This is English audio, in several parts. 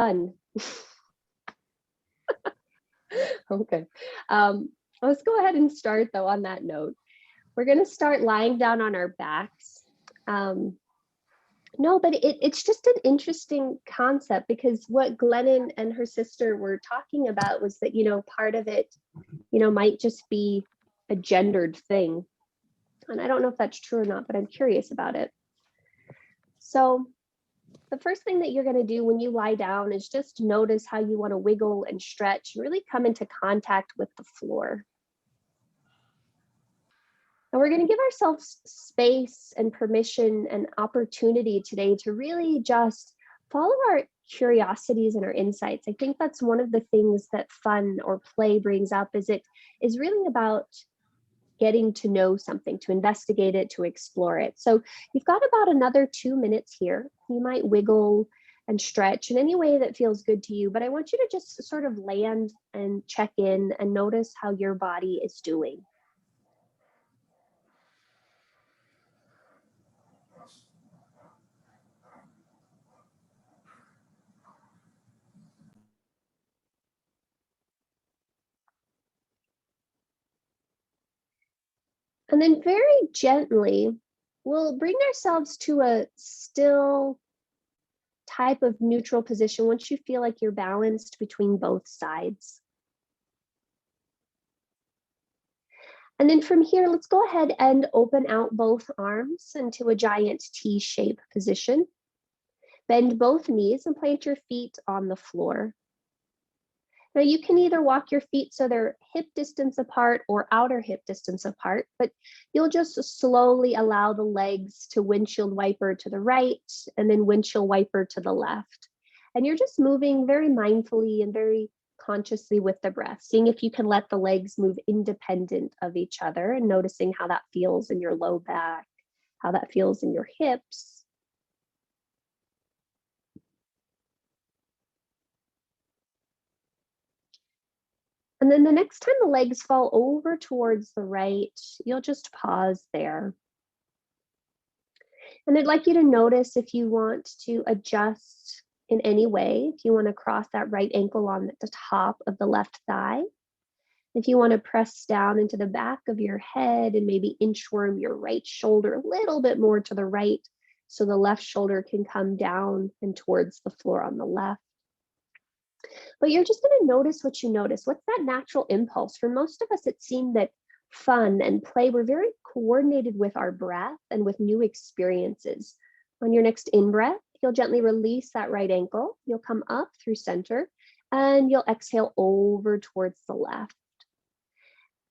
Fun. Okay. Let's go ahead and start though on that note. We're going to start lying down on our backs. No, but it's just an interesting concept, because what Glennon and her sister were talking about was that, part of it, might just be a gendered thing. And I don't know if that's true or not, but I'm curious about it. So the first thing that you're going to do when you lie down is just notice how you want to wiggle and stretch and really come into contact with the floor. And we're going to give ourselves space and permission and opportunity today to really just follow our curiosities and our insights. I think that's one of the things that fun or play brings up, is it is really about getting to know something, to investigate it, to explore it. So you've got about another 2 minutes here. You might wiggle and stretch in any way that feels good to you, but I want you to just sort of land and check in and notice how your body is doing. And then very gently, we'll bring ourselves to a still type of neutral position once you feel like you're balanced between both sides. And then from here, let's go ahead and open out both arms into a giant T-shape position. Bend both knees and plant your feet on the floor. Now you can either walk your feet so they're hip distance apart or outer hip distance apart, but you'll just slowly allow the legs to windshield wiper to the right and then windshield wiper to the left. And you're just moving very mindfully and very consciously with the breath, seeing if you can let the legs move independent of each other and noticing how that feels in your low back, how that feels in your hips. And then the next time the legs fall over towards the right, you'll just pause there. And I'd like you to notice if you want to adjust in any way, if you want to cross that right ankle on the top of the left thigh, if you want to press down into the back of your head and maybe inchworm your right shoulder a little bit more to the right so the left shoulder can come down and towards the floor on the left. But you're just going to notice what you notice. What's that natural impulse? For most of us, it seemed that fun and play were very coordinated with our breath and with new experiences. On your next in-breath, you'll gently release that right ankle. You'll come up through center and you'll exhale over towards the left.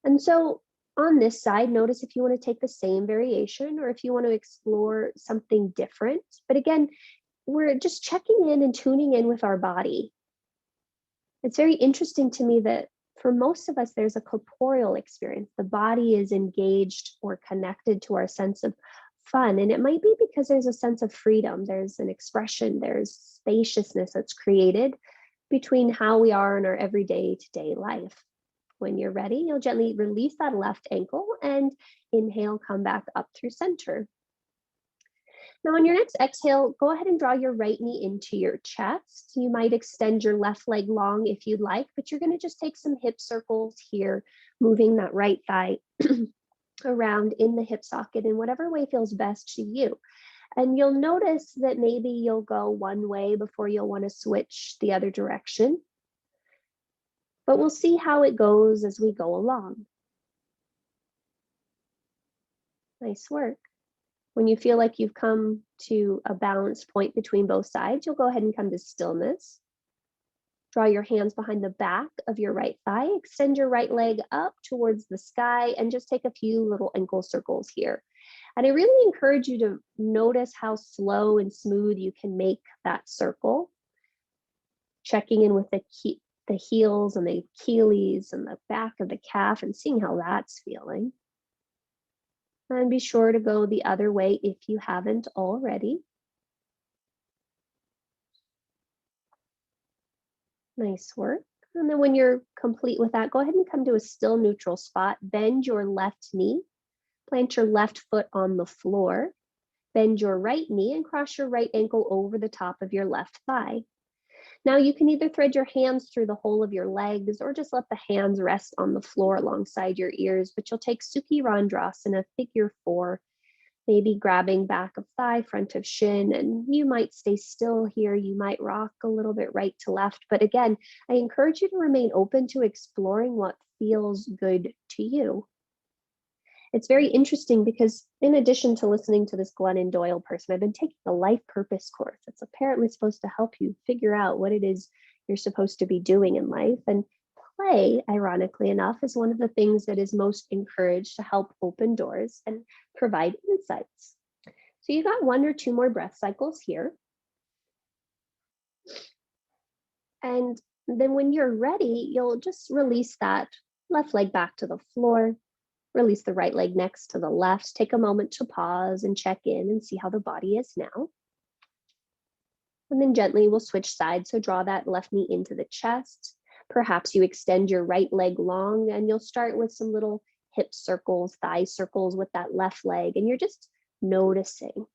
And so on this side, notice if you want to take the same variation or if you want to explore something different. But again, we're just checking in and tuning in with our body. It's very interesting to me that for most of us, there's a corporeal experience. The body is engaged or connected to our sense of fun. And it might be because there's a sense of freedom. There's an expression, there's spaciousness that's created between how we are in our everyday to-day life. When you're ready, you'll gently release that left ankle and inhale, come back up through center. Now on your next exhale, go ahead and draw your right knee into your chest. You might extend your left leg long if you'd like, but you're going to just take some hip circles here, moving that right thigh around in the hip socket in whatever way feels best to you. And you'll notice that maybe you'll go one way before you'll want to switch the other direction. But we'll see how it goes as we go along. Nice work. When you feel like you've come to a balanced point between both sides, you'll go ahead and come to stillness. Draw your hands behind the back of your right thigh, extend your right leg up towards the sky, and just take a few little ankle circles here. And I really encourage you to notice how slow and smooth you can make that circle. Checking in with the heels and the Achilles and the back of the calf and seeing how that's feeling. And be sure to go the other way if you haven't already. Nice work. And then when you're complete with that, go ahead and come to a still neutral spot. Bend your left knee, plant your left foot on the floor, bend your right knee and cross your right ankle over the top of your left thigh. Now you can either thread your hands through the whole of your legs or just let the hands rest on the floor alongside your ears, but you'll take Sukhi Randrasana, figure 4, maybe grabbing back of thigh, front of shin, and you might stay still here. You might rock a little bit right to left, but again, I encourage you to remain open to exploring what feels good to you. It's very interesting because in addition to listening to this Glennon Doyle person, I've been taking a life purpose course. It's apparently supposed to help you figure out what it is you're supposed to be doing in life. And play, ironically enough, is one of the things that is most encouraged to help open doors and provide insights. So you got 1 or 2 more breath cycles here. And then when you're ready, you'll just release that left leg back to the floor. Release the right leg next to the left. Take a moment to pause and check in and see how the body is now. And then gently we'll switch sides. So draw that left knee into the chest. Perhaps you extend your right leg long and you'll start with some little hip circles, thigh circles with that left leg. And you're just noticing,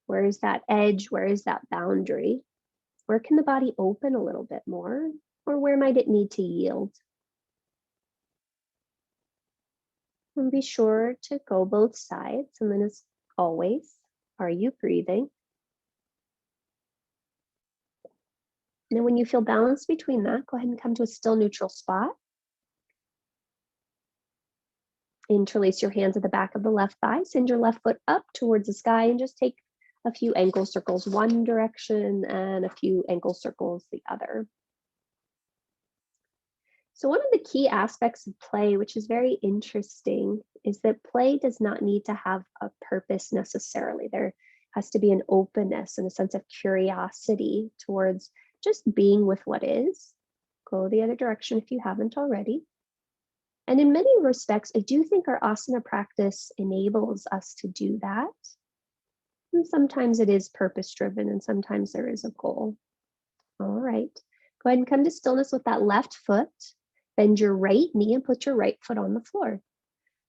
where is that edge? Where is that boundary? Where can the body open a little bit more? Or where might it need to yield? And be sure to go both sides. And then as always, are you breathing? And then when you feel balanced between that, go ahead and come to a still neutral spot. Interlace your hands at the back of the left thigh. Send your left foot up towards the sky and just take a few ankle circles one direction and a few ankle circles the other. So one of the key aspects of play, which is very interesting, is that play does not need to have a purpose necessarily. There has to be an openness and a sense of curiosity towards just being with what is. Go the other direction if you haven't already. And in many respects, I do think our asana practice enables us to do that. And sometimes it is purpose-driven and sometimes there is a goal. All right, go ahead and come to stillness with that left foot. Bend your right knee and put your right foot on the floor.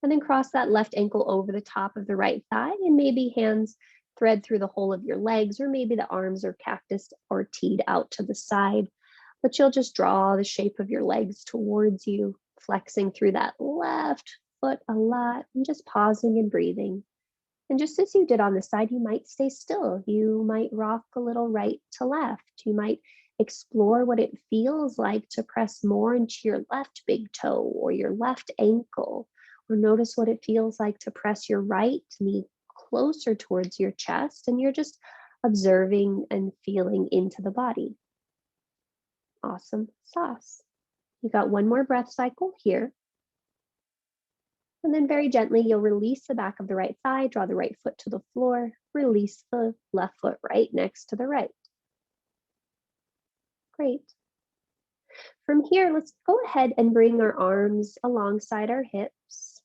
And then cross that left ankle over the top of the right thigh and maybe hands thread through the whole of your legs, or maybe the arms are cactus or teed out to the side. But you'll just draw the shape of your legs towards you, flexing through that left foot a lot and just pausing and breathing. And just as you did on the side, you might stay still. You might rock a little right to left. You might explore what it feels like to press more into your left big toe or your left ankle, or notice what it feels like to press your right knee closer towards your chest, and you're just observing and feeling into the body. Awesome sauce. You got 1 more breath cycle here. And then very gently, you'll release the back of the right thigh, draw the right foot to the floor, release the left foot right next to the right. Great. From here, let's go ahead and bring our arms alongside our hips.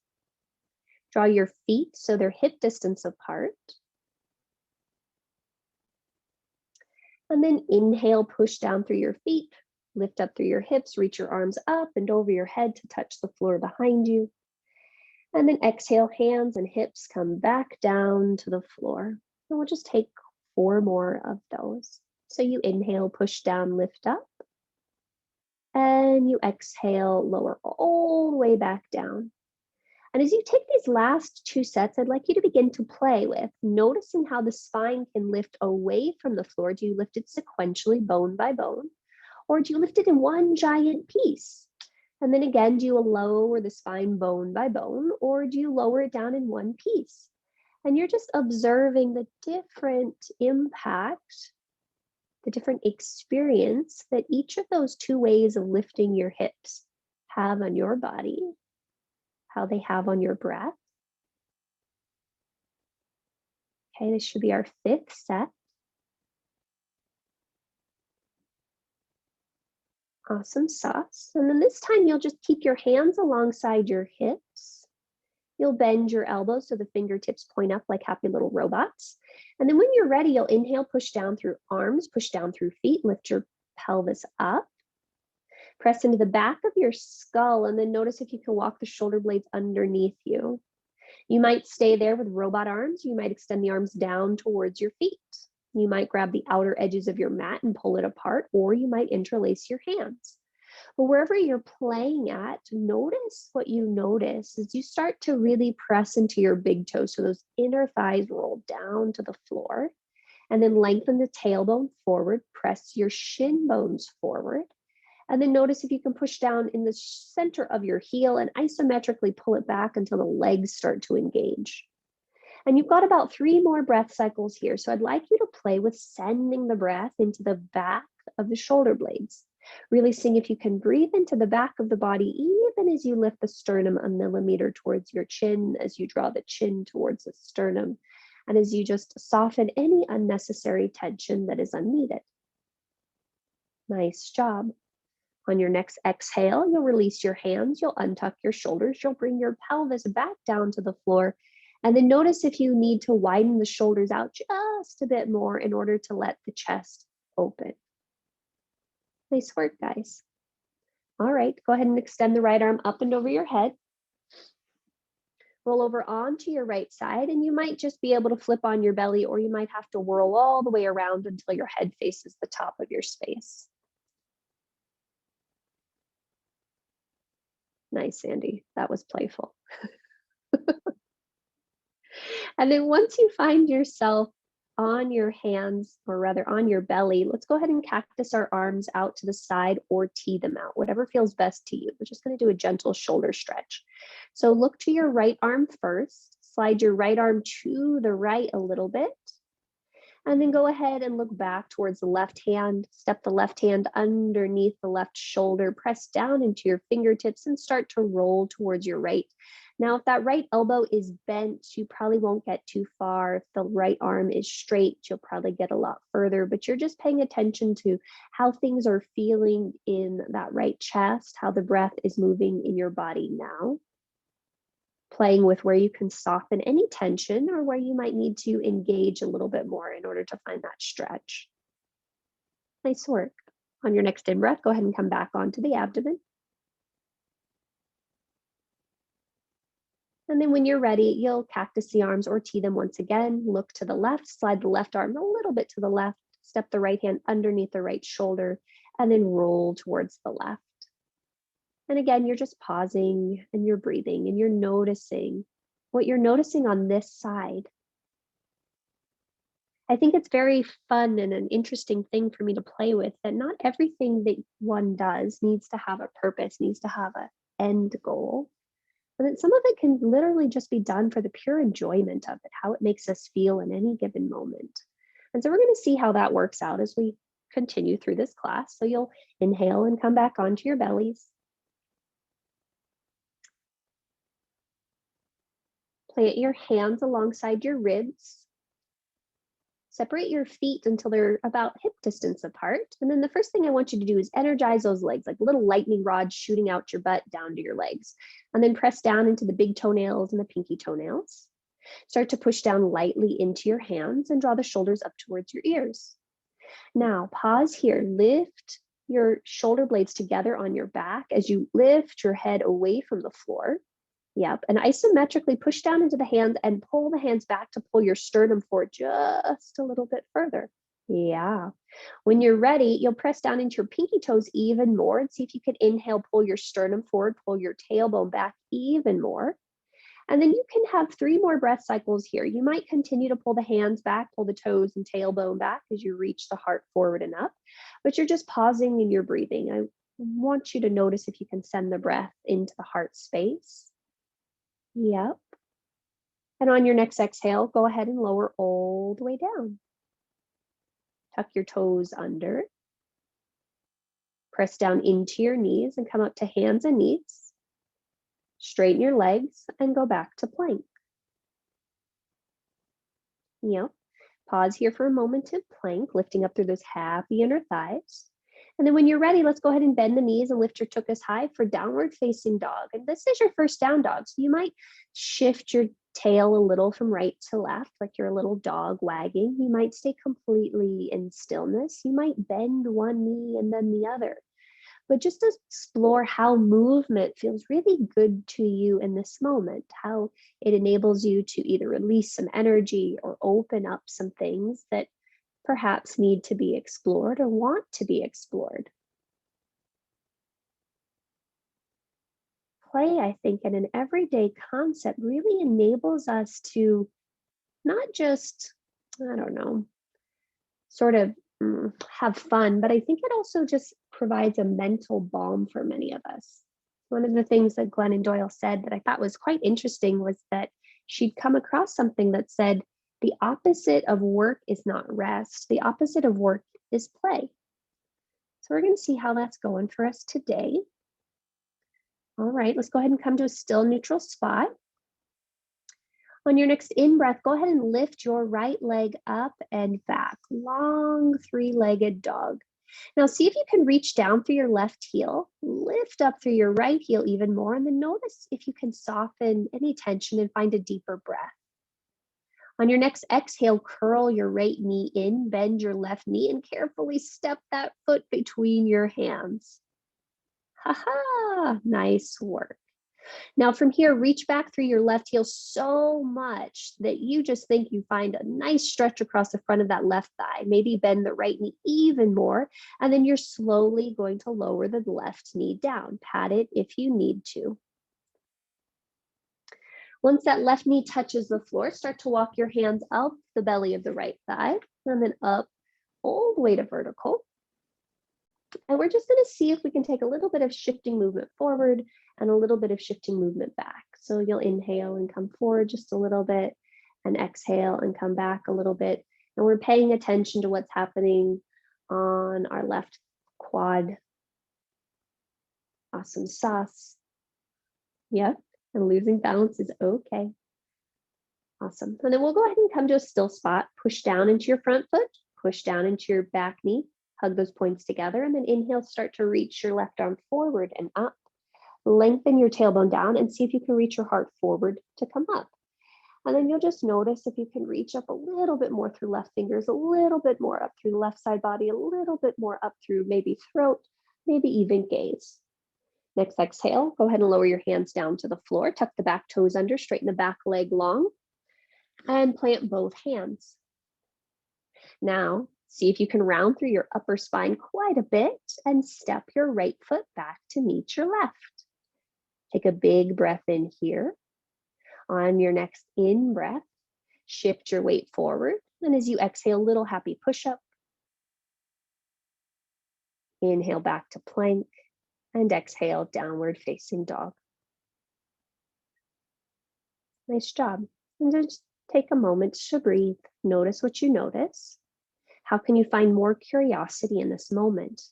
Draw your feet so they're hip distance apart. And then inhale, push down through your feet, lift up through your hips, reach your arms up and over your head to touch the floor behind you. And then exhale, hands and hips come back down to the floor. And we'll just take 4 more of those. So you inhale, push down, lift up. And you exhale, lower all the way back down. And as you take these last 2 sets, I'd like you to begin to play with noticing how the spine can lift away from the floor. Do you lift it sequentially, bone by bone? Or do you lift it in one giant piece? And then again, do you lower the spine bone by bone, or do you lower it down in one piece? And you're just observing the different impact, the different experience that each of those 2 ways of lifting your hips have on your body, how they have on your breath. Okay, this should be our 5th set. Awesome sauce. And then this time you'll just keep your hands alongside your hips. You'll bend your elbows so the fingertips point up like happy little robots. And then when you're ready, you'll inhale, push down through arms, push down through feet, lift your pelvis up. Press into the back of your skull and then notice if you can walk the shoulder blades underneath you. You might stay there with robot arms. You might extend the arms down towards your feet. You might grab the outer edges of your mat and pull it apart, or you might interlace your hands. But wherever you're playing at, notice what you notice as you start to really press into your big toes. So those inner thighs roll down to the floor, and then lengthen the tailbone forward, press your shin bones forward. And then notice if you can push down in the center of your heel and isometrically pull it back until the legs start to engage. And you've got about 3 more breath cycles here. So I'd like you to play with sending the breath into the back of the shoulder blades. Really seeing if you can breathe into the back of the body, even as you lift the sternum a millimeter towards your chin, as you draw the chin towards the sternum, and as you just soften any unnecessary tension that is unneeded. Nice job. On your next exhale, you'll release your hands, you'll untuck your shoulders, you'll bring your pelvis back down to the floor, and then notice if you need to widen the shoulders out just a bit more in order to let the chest open. Nice work, guys. All right, go ahead and extend the right arm up and over your head. Roll over onto your right side, and you might just be able to flip on your belly, or you might have to whirl all the way around until your head faces the top of your space. Nice, Sandy. That was playful. And then once you find yourself on your hands, or rather on your belly, let's go ahead and cactus our arms out to the side or tee them out, whatever feels best to you. We're just going to do a gentle shoulder stretch. So look to your right arm first, slide your right arm to the right a little bit, and then go ahead and look back towards the left hand, step the left hand underneath the left shoulder, press down into your fingertips and start to roll towards your right. Now, if that right elbow is bent, you probably won't get too far. If the right arm is straight, you'll probably get a lot further, but you're just paying attention to how things are feeling in that right chest, how the breath is moving in your body now. Playing with where you can soften any tension or where you might need to engage a little bit more in order to find that stretch. Nice work. On your next in breath, go ahead and come back onto the abdomen. And then when you're ready, you'll cactus the arms or tee them once again. Look to the left, slide the left arm a little bit to the left, step the right hand underneath the right shoulder, and then roll towards the left. And again, you're just pausing and you're breathing and you're noticing what you're noticing on this side. I think it's very fun and an interesting thing for me to play with, that not everything that one does needs to have a purpose, needs to have an end goal. But that some of it can literally just be done for the pure enjoyment of it, how it makes us feel in any given moment. And so we're going to see how that works out as we continue through this class. So you'll inhale and come back onto your bellies. Plant your hands alongside your ribs. Separate your feet until they're about hip distance apart. And then the first thing I want you to do is energize those legs, like little lightning rods shooting out your butt down to your legs. And then press down into the big toenails and the pinky toenails. Start to push down lightly into your hands and draw the shoulders up towards your ears. Now pause here, lift your shoulder blades together on your back as you lift your head away from the floor. Yep, and isometrically push down into the hands and pull the hands back to pull your sternum forward just a little bit further. Yeah. When you're ready, you'll press down into your pinky toes even more and see if you can inhale, pull your sternum forward, pull your tailbone back even more. And then you can have 3 more breath cycles here. You might continue to pull the hands back, pull the toes and tailbone back as you reach the heart forward and up, but you're just pausing and you're breathing. I want you to notice if you can send the breath into the heart space. Yep. And on your next exhale, go ahead and lower all the way down. Tuck your toes under. Press down into your knees and come up to hands and knees. Straighten your legs and go back to plank. Yep. Pause here for a moment to plank, lifting up through those happy inner thighs. And then when you're ready, let's go ahead and bend the knees and lift your tuchus high for downward facing dog. And this is your first down dog. So you might shift your tail a little from right to left, like you're a little dog wagging. You might stay completely in stillness. You might bend one knee and then the other. But just to explore how movement feels really good to you in this moment, how it enables you to either release some energy or open up some things that perhaps need to be explored or want to be explored. Play, I think, in an everyday concept really enables us to not just, I don't know, sort of have fun, but I think it also just provides a mental balm for many of us. One of the things that Glennon Doyle said that I thought was quite interesting was that she'd come across something that said, the opposite of work is not rest, the opposite of work is play. So we're going to see how that's going for us today. All right, let's go ahead and come to a still neutral spot. On your next in-breath, go ahead and lift your right leg up and back. Long three-legged dog. Now see if you can reach down through your left heel, lift up through your right heel even more, and then notice if you can soften any tension and find a deeper breath. On your next exhale, curl your right knee in, bend your left knee, and carefully step that foot between your hands. Ha-ha, nice work. Now from here, reach back through your left heel so much that you just think you find a nice stretch across the front of that left thigh. Maybe bend the right knee even more, and then you're slowly going to lower the left knee down. Pat it if you need to. Once that left knee touches the floor, start to walk your hands up the belly of the right thigh, and then up all the way to vertical. And we're just going to see if we can take a little bit of shifting movement forward and a little bit of shifting movement back. So you'll inhale and come forward just a little bit and exhale and come back a little bit. And we're paying attention to what's happening on our left quad. Awesome sauce. Yep, and losing balance is okay. Awesome. And then we'll go ahead and come to a still spot. Push down into your front foot, push down into your back knee. Hug those points together, and then inhale, start to reach your left arm forward and up. Lengthen your tailbone down and see if you can reach your heart forward to come up. And then you'll just notice if you can reach up a little bit more through left fingers, a little bit more up through the left side body, a little bit more up through maybe throat, maybe even gaze. Next exhale, go ahead and lower your hands down to the floor, tuck the back toes under, straighten the back leg long, and plant both hands. Now, see if you can round through your upper spine quite a bit and step your right foot back to meet your left. Take a big breath in here. On your next in breath, shift your weight forward. And as you exhale, little happy push-up. Inhale back to plank and exhale, downward facing dog. Nice job. And just take a moment to breathe. Notice what you notice. How can you find more curiosity in this moment?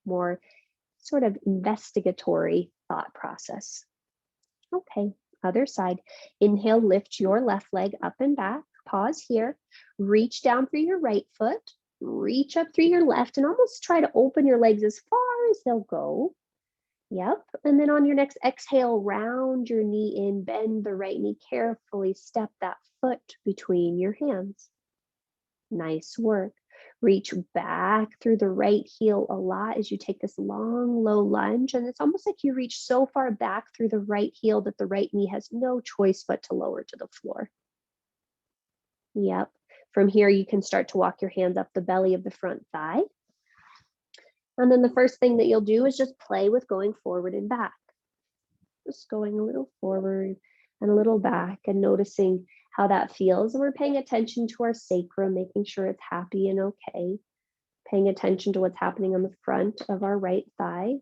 More sort of investigatory thought process. Okay, other side. Inhale, lift your left leg up and back. Pause here. Reach down through your right foot. Reach up through your left and almost try to open your legs as far as they'll go. Yep. And then on your next exhale, round your knee in, bend the right knee carefully, step that foot between your hands. Nice work. Reach back through the right heel a lot as you take this long, low lunge. And it's almost like you reach so far back through the right heel that the right knee has no choice but to lower to the floor. Yep. From here, you can start to walk your hands up the belly of the front thigh. And then the first thing that you'll do is just play with going forward and back. Just going a little forward and a little back and noticing how that feels. And we're paying attention to our sacrum, making sure it's happy and okay. Paying attention to what's happening on the front of our right thigh. And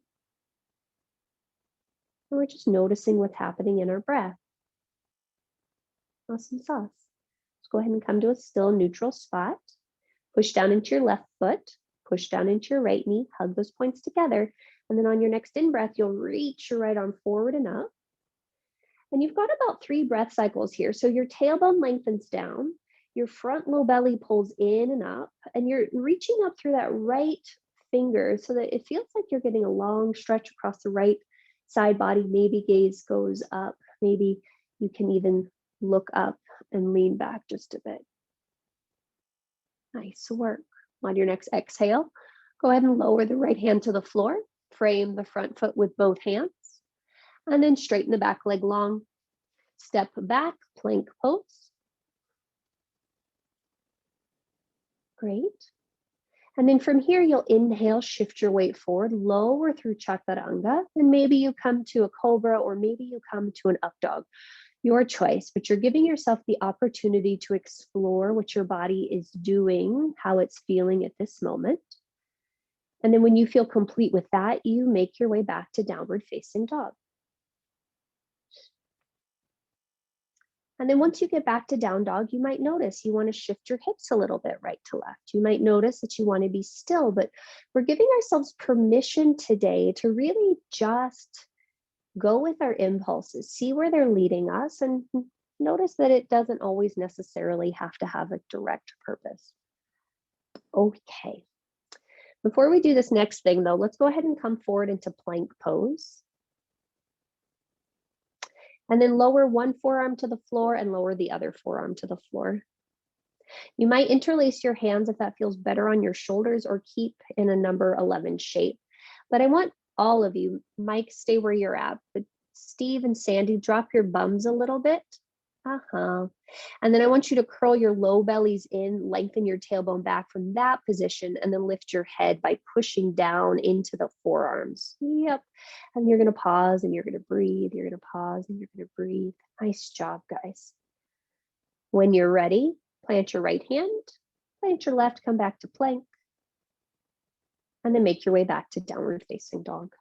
we're just noticing what's happening in our breath. Awesome sauce. Let's go ahead and come to a still neutral spot. Push down into your left foot. Push down into your right knee. Hug those points together. And then on your next in-breath, you'll reach your right arm forward and up. And you've got about 3 breath cycles here. So your tailbone lengthens down, your front low belly pulls in and up, and you're reaching up through that right finger so that it feels like you're getting a long stretch across the right side body. Maybe gaze goes up. Maybe you can even look up and lean back just a bit. Nice work. On your next exhale, go ahead and lower the right hand to the floor. Frame the front foot with both hands. And then straighten the back leg long. Step back, plank pose. Great. And then from here, you'll inhale, shift your weight forward, lower through chaturanga, and maybe you come to a cobra or maybe you come to an up dog. Your choice, but you're giving yourself the opportunity to explore what your body is doing, how it's feeling at this moment. And then when you feel complete with that, you make your way back to downward facing dog. And then once you get back to down dog, you might notice you want to shift your hips a little bit right to left. You might notice that you want to be still, but we're giving ourselves permission today to really just go with our impulses, see where they're leading us, and notice that it doesn't always necessarily have to have a direct purpose. Okay. Before we do this next thing though, let's go ahead and come forward into plank pose. And then lower one forearm to the floor and lower the other forearm to the floor. You might interlace your hands if that feels better on your shoulders, or keep in a number 11 shape. But I want all of you, Mike, stay where you're at, but Steve and Sandy, drop your bums a little bit. And then I want you to curl your low bellies in, lengthen your tailbone back from that position, and then lift your head by pushing down into the forearms. Yep. And you're going to pause and you're going to breathe. You're going to pause and you're going to breathe. Nice job, guys. When you're ready, plant your right hand, plant your left, come back to plank, and then make your way back to downward facing dog.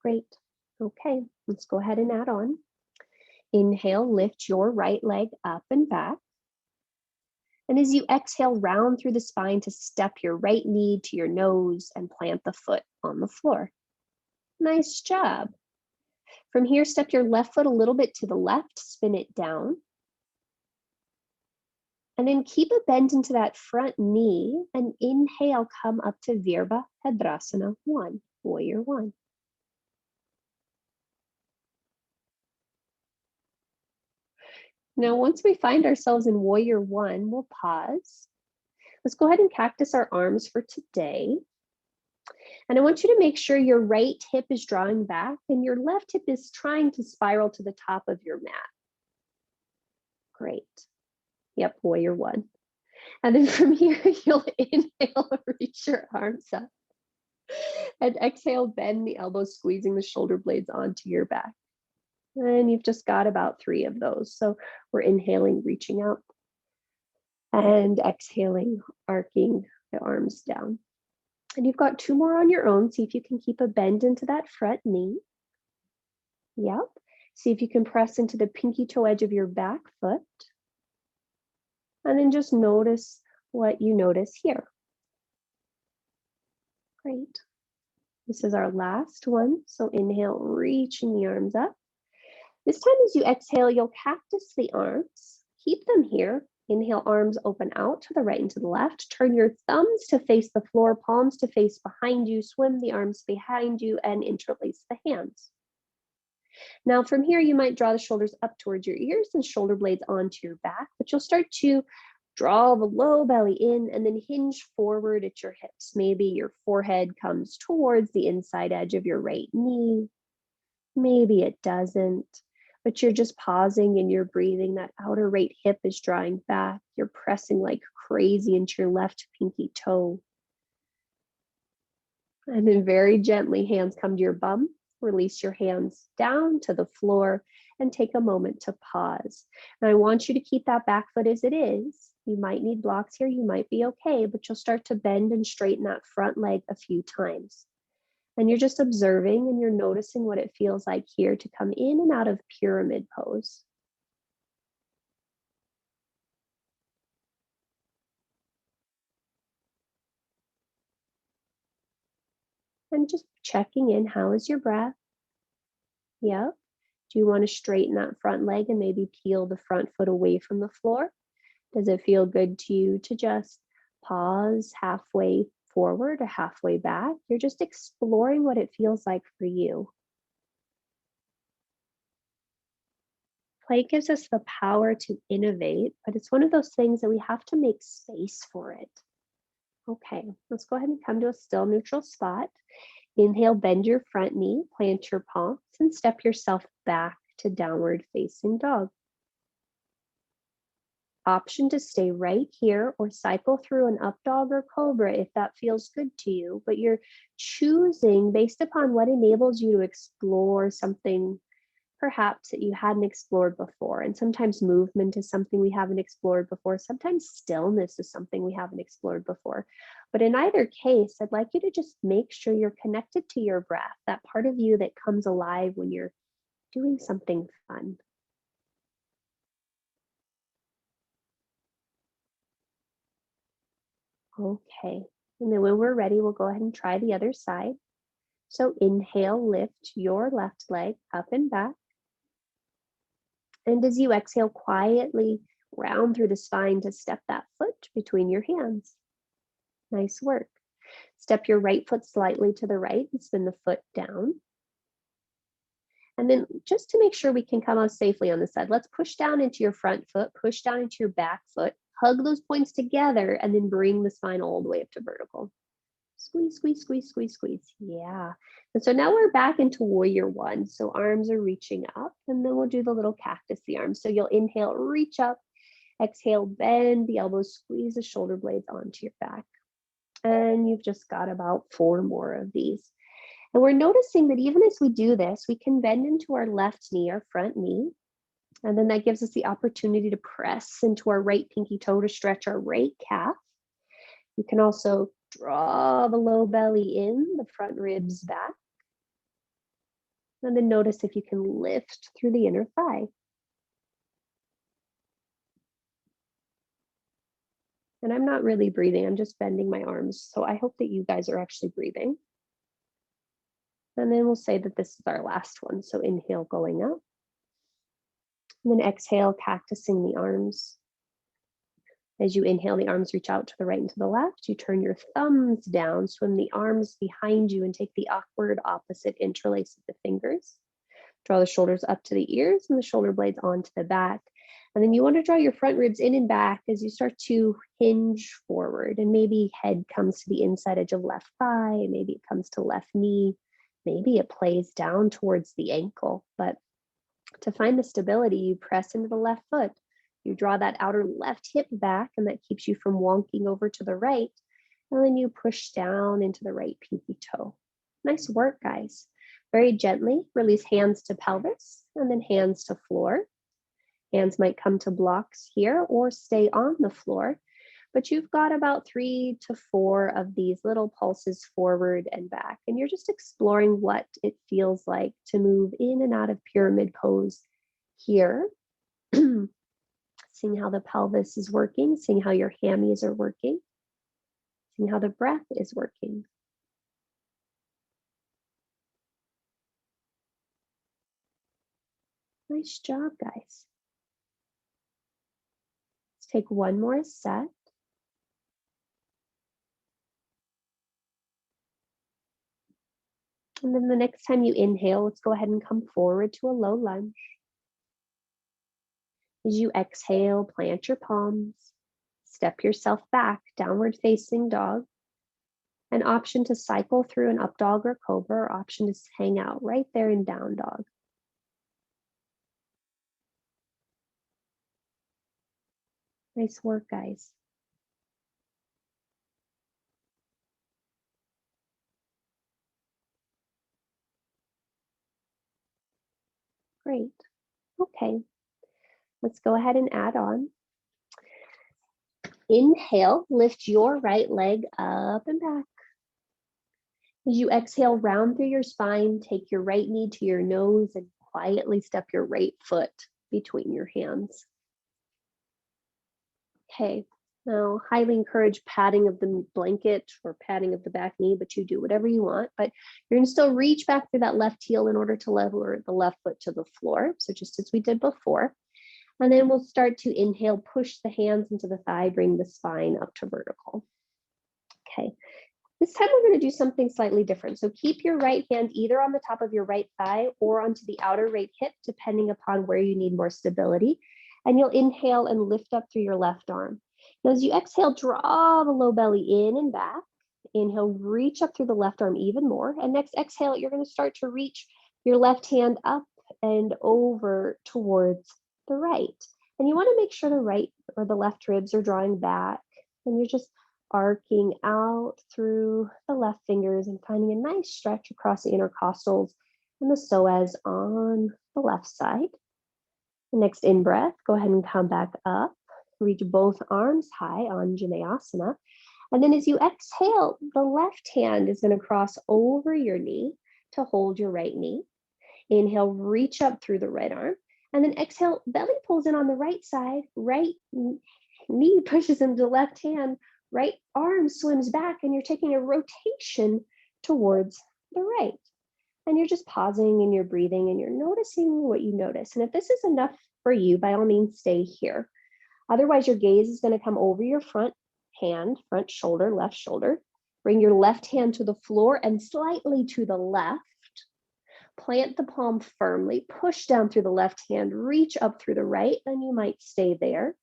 Great. Okay, let's go ahead and add on. Inhale, lift your right leg up and back. And as you exhale, round through the spine to step your right knee to your nose and plant the foot on the floor. Nice job. From here, step your left foot a little bit to the left, spin it down. And then keep a bend into that front knee and inhale, come up to Virabhadrasana 1, Warrior 1. Now, once we find ourselves in Warrior 1, we'll pause. Let's go ahead and cactus our arms for today. And I want you to make sure your right hip is drawing back and your left hip is trying to spiral to the top of your mat. Great. Yep, Warrior 1. And then from here, you'll inhale, reach your arms up. And exhale, bend the elbows, squeezing the shoulder blades onto your back. And you've just got about 3 of those. So we're inhaling, reaching out, and exhaling, arcing the arms down. And you've got 2 more on your own. See if you can keep a bend into that front knee. Yep. See if you can press into the pinky toe edge of your back foot. And then just notice what you notice here. Great. This is our last one. So inhale, reaching the arms up. This time as you exhale, you'll cactus the arms. Keep them here. Inhale, arms open out to the right and to the left. Turn your thumbs to face the floor, palms to face behind you. Swim the arms behind you and interlace the hands. Now from here, you might draw the shoulders up towards your ears and shoulder blades onto your back, but you'll start to draw the low belly in and then hinge forward at your hips. Maybe your forehead comes towards the inside edge of your right knee. Maybe it doesn't. But you're just pausing and you're breathing. That outer right hip is drawing back. You're pressing like crazy into your left pinky toe. And then very gently, hands come to your bum. Release your hands down to the floor and take a moment to pause. And I want you to keep that back foot as it is. You might need blocks here. You might be okay, but you'll start to bend and straighten that front leg a few times. And you're just observing and you're noticing what it feels like here to come in and out of pyramid pose. And just checking in, how is your breath? Yep. Do you want to straighten that front leg and maybe peel the front foot away from the floor? Does it feel good to you to just pause halfway forward or halfway back? You're just exploring what it feels like for you. Play gives us the power to innovate, but it's one of those things that we have to make space for it. Okay, let's go ahead and come to a still neutral spot. Inhale, bend your front knee, plant your palms, and step yourself back to downward facing dog. Option to stay right here or cycle through an up dog or cobra if that feels good to you, but you're choosing based upon what enables you to explore something perhaps that you hadn't explored before. And sometimes movement is something we haven't explored before. Sometimes stillness is something we haven't explored before. But in either case, I'd like you to just make sure you're connected to your breath, that part of you that comes alive when you're doing something fun. Okay. And then when we're ready, we'll go ahead and try the other side. So inhale, lift your left leg up and back. And as you exhale, quietly round through the spine to step that foot between your hands. Nice work. Step your right foot slightly to the right and spin the foot down. And then just to make sure we can come out safely on the side, let's push down into your front foot, push down into your back foot, hug those points together, and then bring the spine all the way up to vertical. Squeeze, squeeze, squeeze, squeeze, squeeze. Yeah. And so now we're back into warrior one. So arms are reaching up, and then we'll do the little cactus, the arms. So you'll inhale, reach up, exhale, bend the elbows, squeeze the shoulder blades onto your back. And you've just got about 4 more of these. And we're noticing that even as we do this, we can bend into our left knee, our front knee. And then that gives us the opportunity to press into our right pinky toe to stretch our right calf. You can also draw the low belly in, the front ribs back. And then notice if you can lift through the inner thigh. And I'm not really breathing, I'm just bending my arms. So I hope that you guys are actually breathing. And then we'll say that this is our last one. So inhale, going up. And then exhale, cactusing the arms. As you inhale, the arms reach out to the right and to the left. You turn your thumbs down, swim the arms behind you, and take the awkward opposite interlace of the fingers. Draw the shoulders up to the ears and the shoulder blades onto the back. And then you want to draw your front ribs in and back as you start to hinge forward. And maybe head comes to the inside edge of left thigh. Maybe it comes to left knee. Maybe it plays down towards the ankle. But to find the stability, you press into the left foot. You draw that outer left hip back, and that keeps you from wonking over to the right. And then you push down into the right pinky toe. Nice work, guys. Very gently release hands to pelvis and then hands to floor. Hands might come to blocks here or stay on the floor, but you've got about 3 to 4 of these little pulses forward and back. And you're just exploring what it feels like to move in and out of pyramid pose here. Seeing how the pelvis is working, seeing how your hammies are working, seeing how the breath is working. Nice job, guys. Let's take one more set. And then the next time you inhale, let's go ahead and come forward to a low lunge. As you exhale, plant your palms, step yourself back, downward facing dog. An option to cycle through an up dog or cobra, or option to hang out right there in down dog. Nice work, guys. Great. Okay. Let's go ahead and add on. Inhale, lift your right leg up and back. As you exhale, round through your spine, take your right knee to your nose and quietly step your right foot between your hands. Okay, now highly encourage padding of the blanket or padding of the back knee, but you do whatever you want. But you're gonna still reach back through that left heel in order to level the left foot to the floor. So just as we did before. And then we'll start to inhale, push the hands into the thigh, bring the spine up to vertical. Okay, this time we're going to do something slightly different. So keep your right hand either on the top of your right thigh or onto the outer right hip, depending upon where you need more stability. And you'll inhale and lift up through your left arm. Now, as you exhale, draw the low belly in and back. Inhale, reach up through the left arm even more. And next exhale, you're going to start to reach your left hand up and over towards the right. And you want to make sure the right or the left ribs are drawing back, and you're just arcing out through the left fingers and finding a nice stretch across the intercostals and the psoas on the left side. The next in-breath, go ahead and come back up. Reach both arms high on Asana. And then as you exhale, the left hand is going to cross over your knee to hold your right knee. Inhale, reach up through the right arm. And then exhale, belly pulls in on the right side, right knee pushes into the left hand, right arm swims back, and you're taking a rotation towards the right. And you're just pausing and you're breathing and you're noticing what you notice. And if this is enough for you, by all means, stay here. Otherwise, your gaze is going to come over your front hand, front shoulder, left shoulder. Bring your left hand to the floor and slightly to the left. Plant the palm firmly, push down through the left hand, reach up through the right, and you might stay there.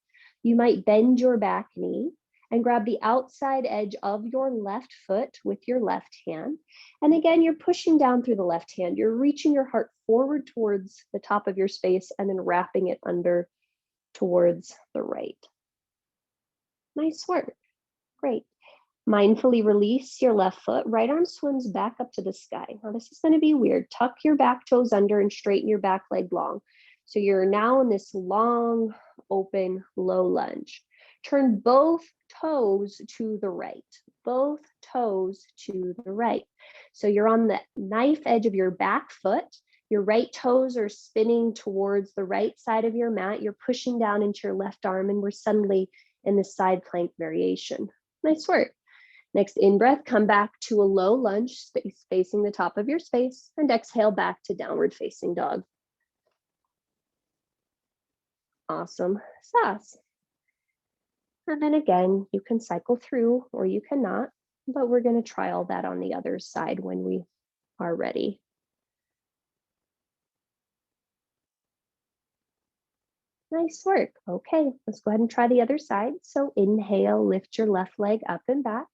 You might bend your back knee and grab the outside edge of your left foot with your left hand. And again, you're pushing down through the left hand. You're reaching your heart forward towards the top of your space and then wrapping it under towards the right. Nice work. Great. Mindfully release your left foot. Right arm swims back up to the sky. Now this is going to be weird. Tuck your back toes under and straighten your back leg long. So you're now in this long, open, low lunge. Turn both toes to the right. Both toes to the right. So you're on the knife edge of your back foot. Your right toes are spinning towards the right side of your mat. You're pushing down into your left arm, and we're suddenly in the side plank variation. Nice work. Next in-breath, come back to a low lunge, space facing the top of your space, and exhale back to downward facing dog. Awesome sauce. And then again, you can cycle through or you cannot, but we're going to try all that on the other side when we are ready. Nice work. Okay, let's go ahead and try the other side. So inhale, lift your left leg up and back.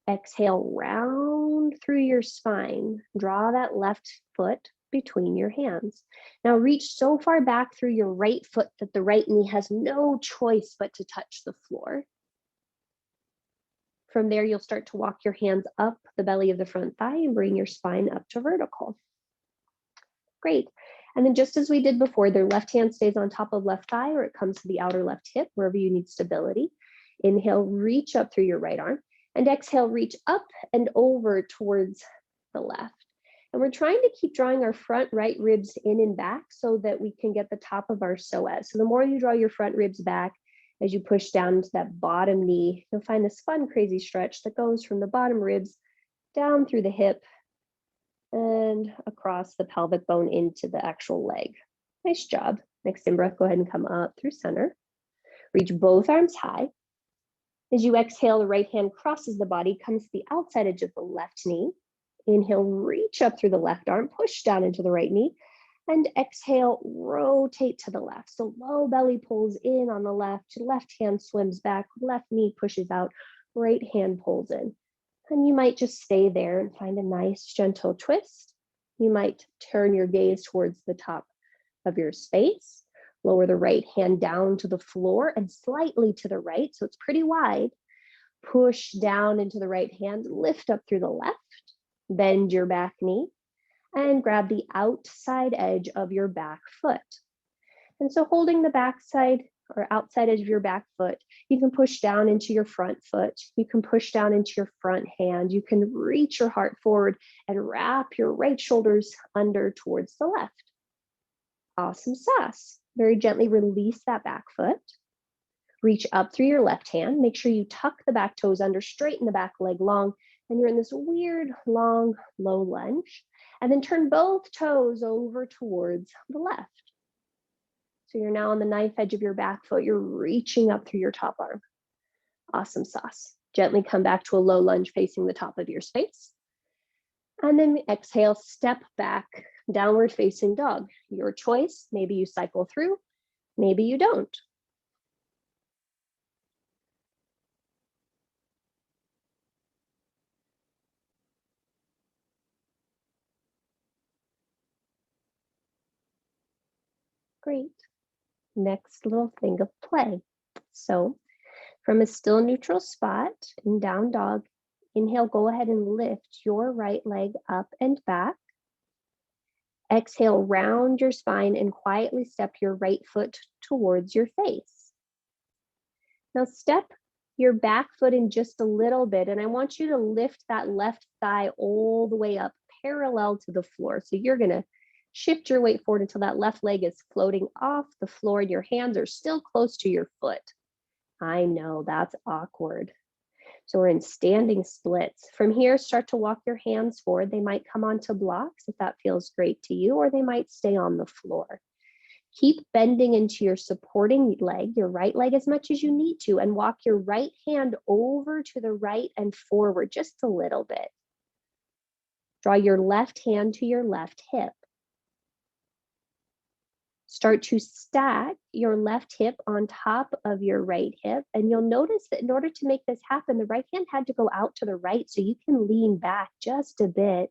Exhale, round through your spine. Draw that left foot between your hands. Now reach so far back through your right foot that the right knee has no choice but to touch the floor. From there, you'll start to walk your hands up the belly of the front thigh and bring your spine up to vertical. Great. And then just as we did before, the left hand stays on top of left thigh or it comes to the outer left hip, wherever you need stability. Inhale, reach up through your right arm. And exhale, reach up and over towards the left. And we're trying to keep drawing our front right ribs in and back so that we can get the top of our psoas. So the more you draw your front ribs back, as you push down to that bottom knee, you'll find this fun, crazy stretch that goes from the bottom ribs down through the hip and across the pelvic bone into the actual leg. Nice job. Next in-breath, go ahead and come up through center. Reach both arms high. As you exhale, the right hand crosses the body, comes to the outside edge of the left knee. Inhale, reach up through the left arm, push down into the right knee, and exhale, rotate to the left. So low belly pulls in on the left hand swims back, left knee pushes out, right hand pulls in. And you might just stay there and find a nice gentle twist. You might turn your gaze towards the top of your space. Lower the right hand down to the floor and slightly to the right, so it's pretty wide. Push down into the right hand, lift up through the left, bend your back knee, and grab the outside edge of your back foot. And so holding the backside or outside edge of your back foot, you can push down into your front foot. You can push down into your front hand. You can reach your heart forward and wrap your right shoulders under towards the left. Awesome sauce. Very gently release that back foot. Reach up through your left hand. Make sure you tuck the back toes under, straighten the back leg long, and you're in this weird, long, low lunge. And then turn both toes over towards the left. So you're now on the knife edge of your back foot. You're reaching up through your top arm. Awesome sauce. Gently come back to a low lunge facing the top of your space. And then exhale, step back, downward facing dog. Your choice. Maybe you cycle through, maybe you don't. Great. Next little thing of play. So from a still neutral spot in down dog, inhale, go ahead and lift your right leg up and back. Exhale, round your spine and quietly step your right foot towards your face. Now step your back foot in just a little bit, and I want you to lift that left thigh all the way up parallel to the floor. So you're gonna shift your weight forward until that left leg is floating off the floor and your hands are still close to your foot. I know, that's awkward. So we're in standing splits. From here, start to walk your hands forward. They might come onto blocks if that feels great to you, or they might stay on the floor. Keep bending into your supporting leg, your right leg as much as you need to, and walk your right hand over to the right and forward just a little bit. Draw your left hand to your left hip. Start to stack your left hip on top of your right hip. And you'll notice that in order to make this happen, the right hand had to go out to the right so you can lean back just a bit.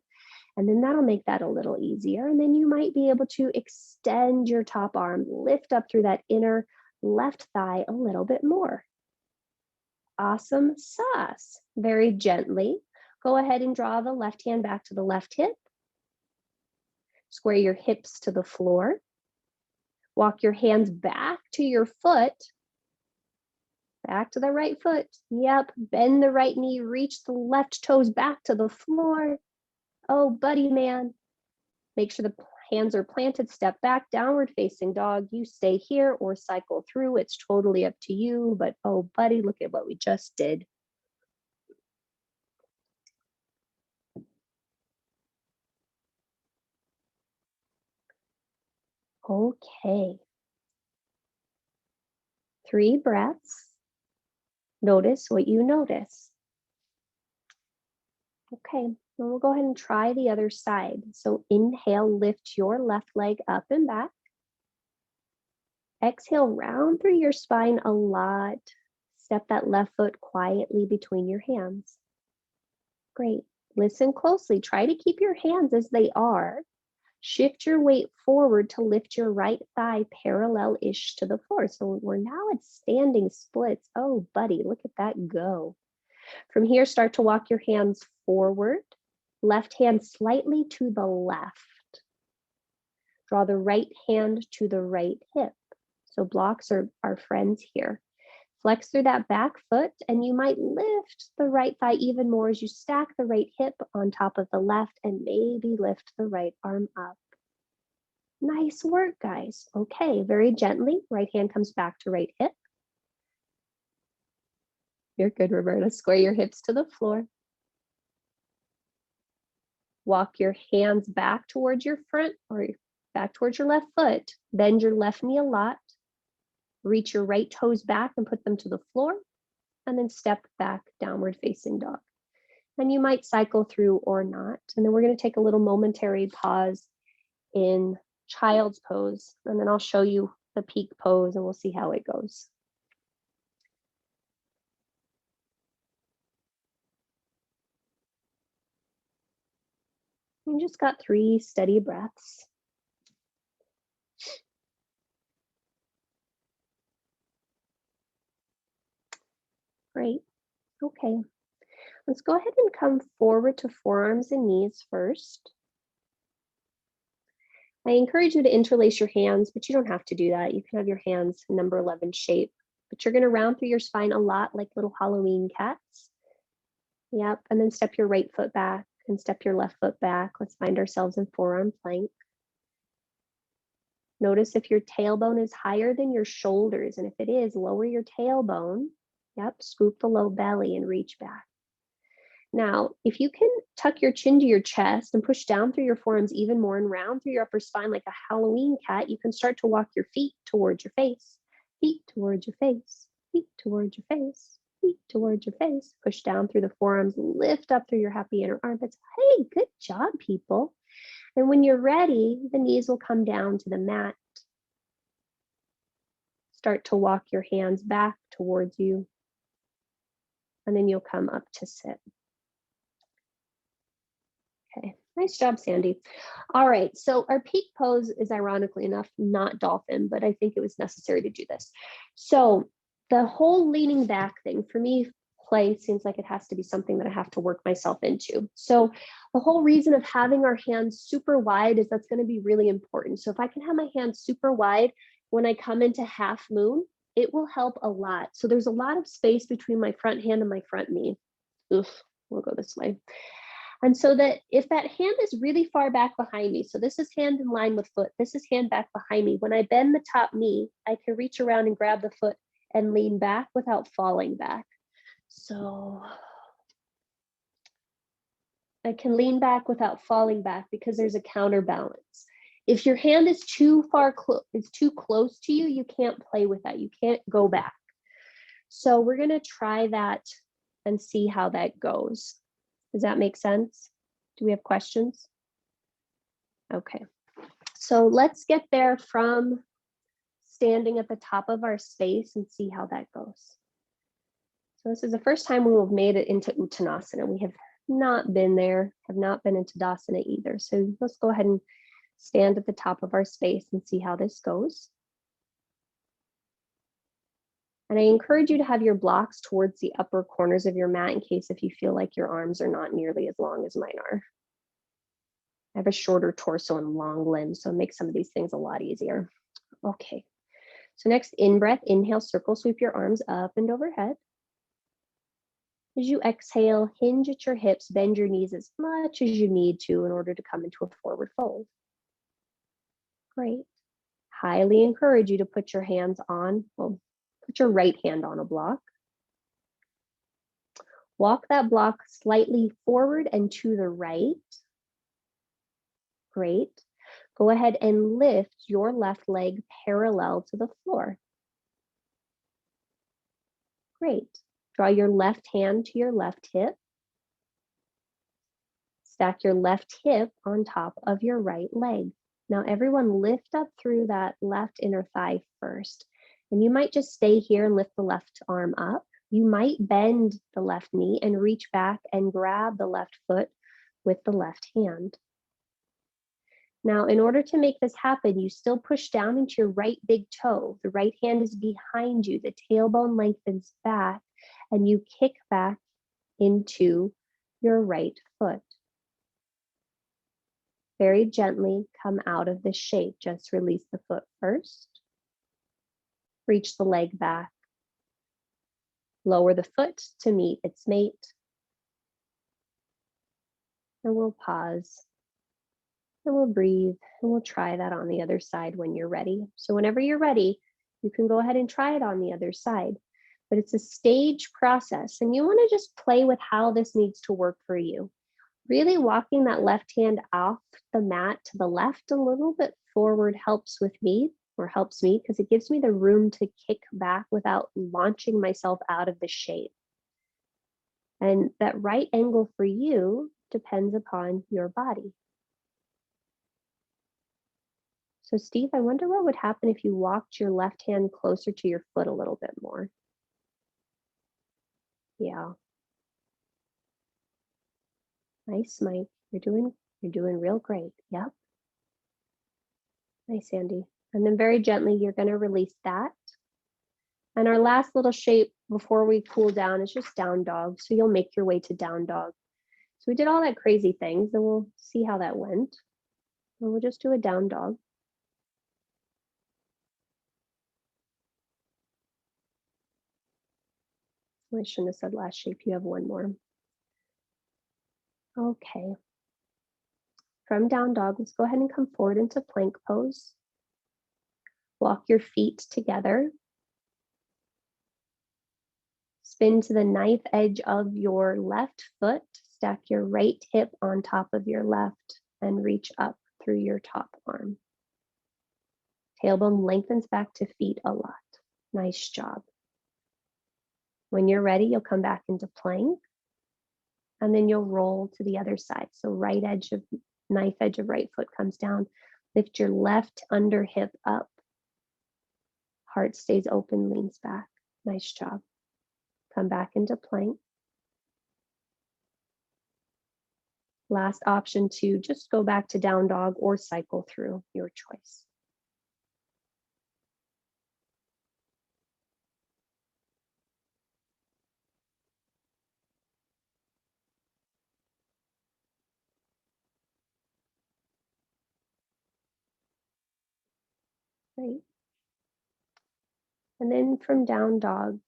And then that'll make that a little easier. And then you might be able to extend your top arm, lift up through that inner left thigh a little bit more. Awesome sauce. Very gently, go ahead and draw the left hand back to the left hip. Square your hips to the floor. Walk your hands back to your foot. Back to the right foot. Yep. Bend the right knee, reach the left toes back to the floor. Oh, buddy man. Make sure the hands are planted, step back, downward facing dog. You stay here or cycle through. It's totally up to you, but oh, buddy, look at what we just did. Okay. 3 breaths. Notice what you notice. Okay, and we'll go ahead and try the other side. So inhale, lift your left leg up and back. Exhale, round through your spine a lot. Step that left foot quietly between your hands. Great. Listen closely. Try to keep your hands as they are. Shift your weight forward to lift your right thigh parallel-ish to the floor. So we're now at standing splits. Oh, buddy, look at that go. From here, start to walk your hands forward, left hand slightly to the left. Draw the right hand to the right hip. So blocks are our friends here. Flex through that back foot, and you might lift the right thigh even more as you stack the right hip on top of the left and maybe lift the right arm up. Nice work, guys. Okay, very gently, right hand comes back to right hip. You're good, Roberta. Square your hips to the floor. Walk your hands back towards your front or back towards your left foot. Bend your left knee a lot. Reach your right toes back and put them to the floor. And then step back, downward facing dog. And you might cycle through or not. And then we're going to take a little momentary pause in child's pose. And then I'll show you the peak pose and we'll see how it goes. You just got 3 steady breaths. Great. Okay. Let's go ahead and come forward to forearms and knees first. I encourage you to interlace your hands, but you don't have to do that. You can have your hands number 11 shape, but you're going to round through your spine a lot like little Halloween cats. Yep. And then step your right foot back and step your left foot back. Let's find ourselves in forearm plank. Notice if your tailbone is higher than your shoulders, and if it is, lower your tailbone. Yep, scoop the low belly and reach back. Now, if you can tuck your chin to your chest and push down through your forearms even more and round through your upper spine like a Halloween cat, you can start to walk your feet towards your face, feet towards your face, feet towards your face, feet towards your face. Push down through the forearms, lift up through your happy inner armpits. Hey, good job, people. And when you're ready, the knees will come down to the mat. Start to walk your hands back towards you. And then you'll come up to sit. Okay, Nice job, Sandy. All right, so our peak pose is ironically enough not dolphin, but I think it was necessary to do this. So the whole leaning back thing for me, play seems like it has to be something that I have to work myself into. So the whole reason of having our hands super wide is that's going to be really important. So if I can have my hands super wide when I come into half moon, it will help a lot. So there's a lot of space between my front hand and my front knee. Oof, we'll go this way. And so that if that hand is really far back behind me, so this is hand in line with foot, this is hand back behind me. When I bend the top knee, I can reach around and grab the foot and lean back without falling back. So I can lean back without falling back because there's a counterbalance. If your hand is too close to you, you can't play with that. You can't go back. So we're going to try that and see how that goes. Does that make sense? Do we have questions? Okay, so let's get there from standing at the top of our space and see how that goes. So this is the first time we have made it into Uttanasana. We have not been there, have not been into Tadasana either. So let's go ahead and stand at the top of our space and see how this goes. And I encourage you to have your blocks towards the upper corners of your mat in case if you feel like your arms are not nearly as long as mine are. I have a shorter torso and long limbs, so it makes some of these things a lot easier. Okay, so next in breath, inhale, circle sweep your arms up and overhead. As you exhale, hinge at your hips, bend your knees as much as you need to in order to come into a forward fold. Great. Highly encourage you to put your hands on, well, put your right hand on a block. Walk that block slightly forward and to the right. Great. Go ahead and lift your left leg parallel to the floor. Great. Draw your left hand to your left hip. Stack your left hip on top of your right leg. Now everyone lift up through that left inner thigh first. And you might just stay here and lift the left arm up. You might bend the left knee and reach back and grab the left foot with the left hand. Now, in order to make this happen, you still push down into your right big toe. The right hand is behind you. The tailbone lengthens back, and you kick back into your right foot. Very gently come out of this shape. Just release the foot first. Reach the leg back. Lower the foot to meet its mate. And we'll pause. And we'll breathe, and we'll try that on the other side when you're ready. So whenever you're ready, you can go ahead and try it on the other side. But it's a stage process, and you want to just play with how this needs to work for you. Really walking that left hand off the mat to the left a little bit forward helps me because it gives me the room to kick back without launching myself out of the shape. And that right angle for you depends upon your body. So Steve, I wonder what would happen if you walked your left hand closer to your foot a little bit more. Yeah. Nice, Mike. You're doing real great. Yep. Nice, Sandy. And then very gently, you're going to release that. And our last little shape before we cool down is just down dog. So you'll make your way to down dog. So we did all that crazy things, and we'll see how that went. And we'll just do a down dog. I shouldn't have said last shape. You have one more. Okay. From down dog, let's go ahead and come forward into plank pose. Walk your feet together. Spin to the knife edge of your left foot. Stack your right hip on top of your left and reach up through your top arm. Tailbone lengthens back to feet a lot. Nice job. When you're ready, you'll come back into plank, and then you'll roll to the other side. So knife edge of right foot comes down. Lift your left under hip up. Heart stays open, leans back. Nice job. Come back into plank. Last option to just go back to down dog or cycle through, your choice. Right. And then from down dog,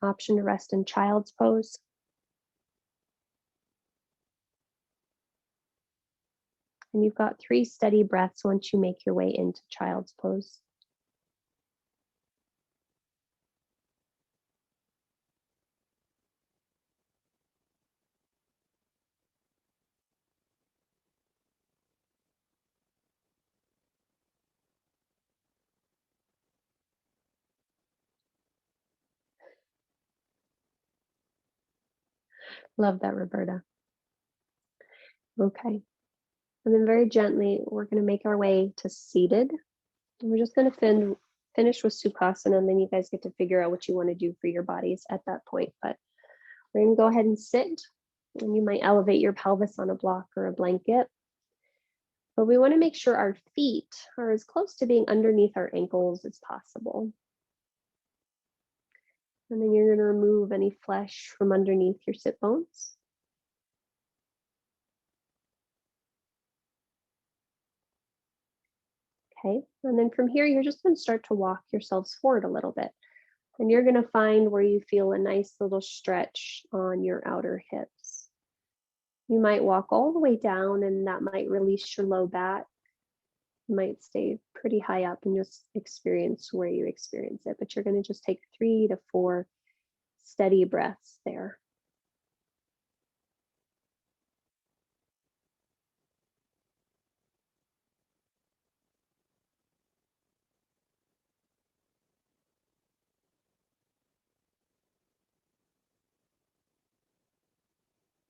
option to rest in child's pose. And you've got 3 steady breaths once you make your way into child's pose. Love that, Roberta. Okay. And then very gently, we're going to make our way to seated. And we're just going to finish with Sukhasana, and then you guys get to figure out what you want to do for your bodies at that point. But we're going to go ahead and sit, and you might elevate your pelvis on a block or a blanket. But we want to make sure our feet are as close to being underneath our ankles as possible. And then you're going to remove any flesh from underneath your sit bones. Okay, and then from here, you're just going to start to walk yourselves forward a little bit. And you're going to find where you feel a nice little stretch on your outer hips. You might walk all the way down, and that might release your low back. You might stay pretty high up and just experience where you experience it. But you're going to just take 3 to 4 steady breaths there.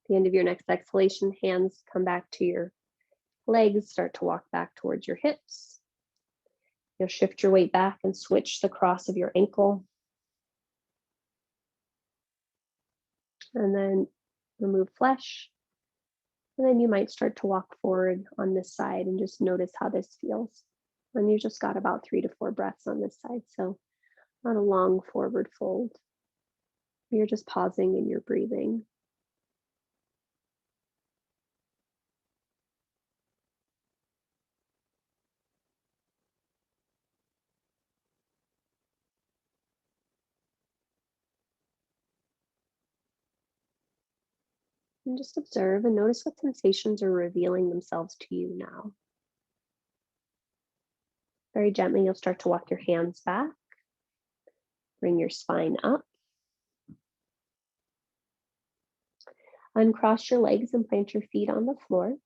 At the end of your next exhalation, hands come back to your legs, start to walk back towards your hips. You'll shift your weight back and switch the cross of your ankle. And then remove flesh. And then you might start to walk forward on this side and just notice how this feels. And you just got about 3 to 4 breaths on this side. So not a long forward fold. You're just pausing and you're breathing. And just observe and notice what sensations are revealing themselves to you now. Very gently, you'll start to walk your hands back. Bring your spine up. Uncross your legs and plant your feet on the floor.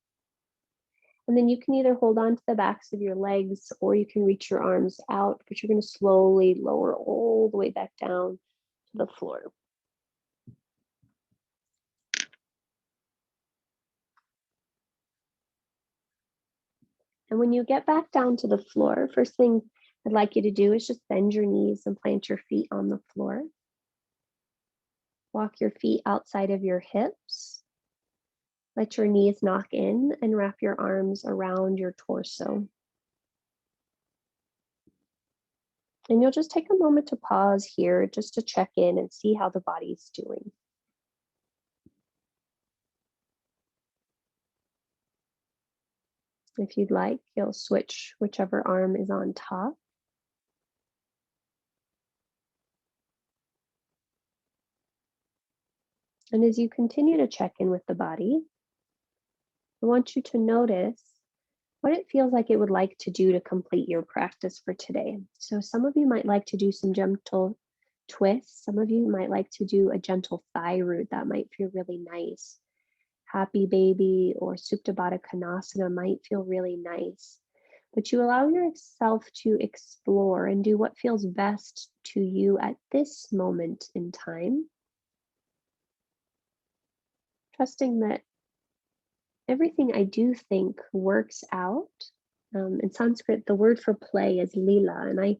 And then you can either hold on to the backs of your legs or you can reach your arms out, but you're going to slowly lower all the way back down to the floor. And when you get back down to the floor, first thing I'd like you to do is just bend your knees and plant your feet on the floor. Walk your feet outside of your hips. Let your knees knock in and wrap your arms around your torso. And you'll just take a moment to pause here just to check in and see how the body's doing. If you'd like, you'll switch whichever arm is on top. And as you continue to check in with the body, I want you to notice what it feels like it would like to do to complete your practice for today. So some of you might like to do some gentle twists. Some of you might like to do a gentle thigh root. That might feel really nice. Happy baby or Supta Baddha Konasana might feel really nice. But you allow yourself to explore and do what feels best to you at this moment in time. Trusting that everything I do think works out. In Sanskrit, the word for play is lila, and I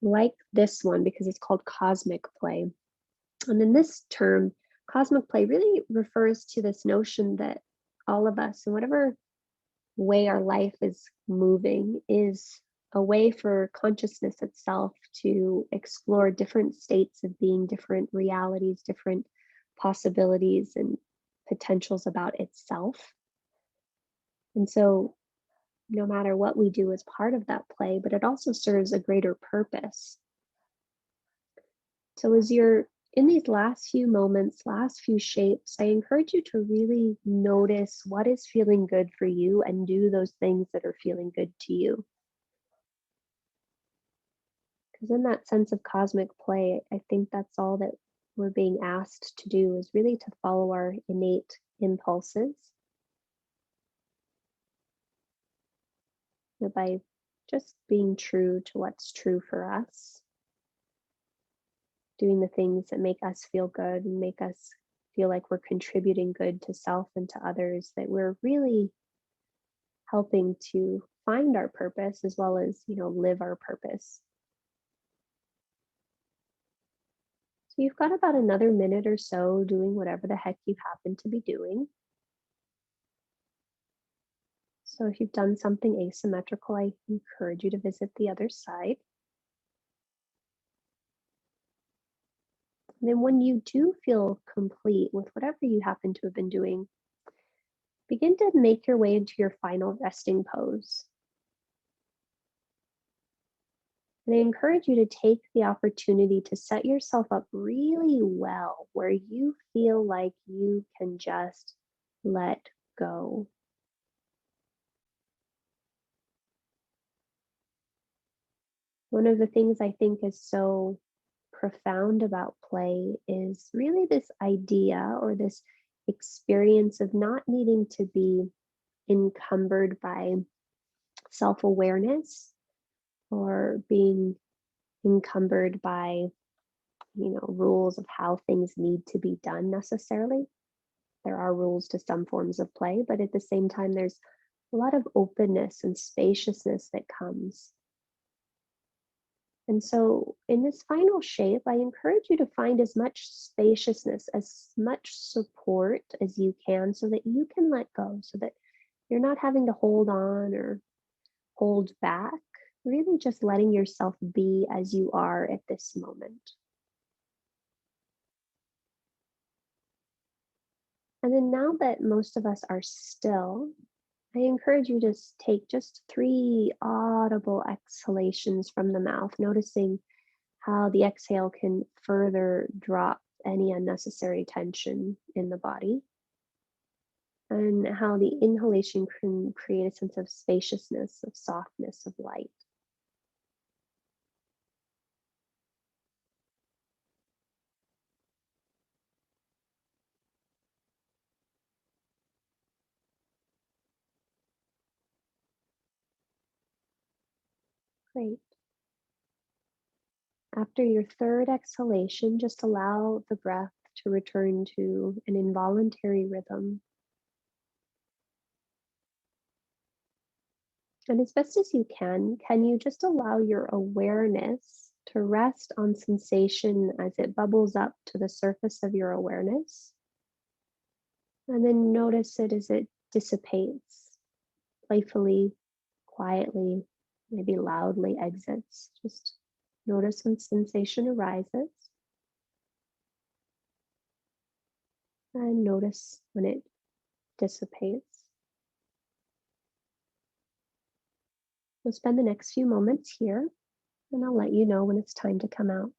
like this one because it's called cosmic play. And in this term, cosmic play really refers to this notion that all of us, in whatever way our life is moving, is a way for consciousness itself to explore different states of being, different realities, different possibilities and potentials about itself. And so, no matter what we do as part of that play, but it also serves a greater purpose. So, as you're in these last few moments, last few shapes, I encourage you to really notice what is feeling good for you and do those things that are feeling good to you. Because in that sense of cosmic play, I think that's all that we're being asked to do is really to follow our innate impulses, by just being true to what's true for us, doing the things that make us feel good and make us feel like we're contributing good to self and to others, that we're really helping to find our purpose as well as, live our purpose. So you've got about another minute or so doing whatever the heck you happen to be doing. So if you've done something asymmetrical, I encourage you to visit the other side. And then when you do feel complete with whatever you happen to have been doing, begin to make your way into your final resting pose. And I encourage you to take the opportunity to set yourself up really well where you feel like you can just let go. One of the things I think is so profound about play is really this idea or this experience of not needing to be encumbered by self awareness or being encumbered by, rules of how things need to be done necessarily. There are rules to some forms of play, but at the same time, there's a lot of openness and spaciousness that comes. And so, in this final shape, I encourage you to find as much spaciousness, as much support as you can, so that you can let go, so that you're not having to hold on or hold back, really just letting yourself be as you are at this moment. And then, now that most of us are still, I encourage you to take just 3 audible exhalations from the mouth, noticing how the exhale can further drop any unnecessary tension in the body, and how the inhalation can create a sense of spaciousness, of softness, of light. Great. After your third exhalation, just allow the breath to return to an involuntary rhythm. And as best as you can you just allow your awareness to rest on sensation as it bubbles up to the surface of your awareness? And then notice it as it dissipates, playfully, quietly, maybe loudly exits. Just notice when sensation arises and notice when it dissipates. We'll spend the next few moments here, and I'll let you know when it's time to come out.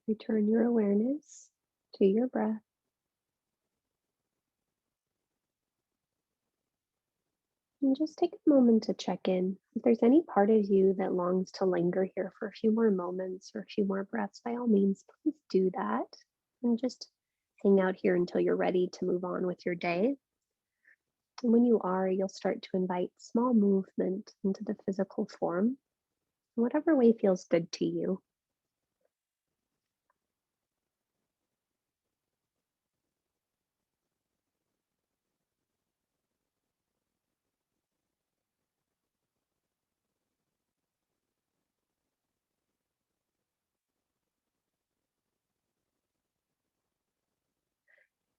Return your awareness to your breath. And just take a moment to check in. If there's any part of you that longs to linger here for a few more moments or a few more breaths, by all means, please do that. And just hang out here until you're ready to move on with your day. And when you are, you'll start to invite small movement into the physical form, in whatever way feels good to you.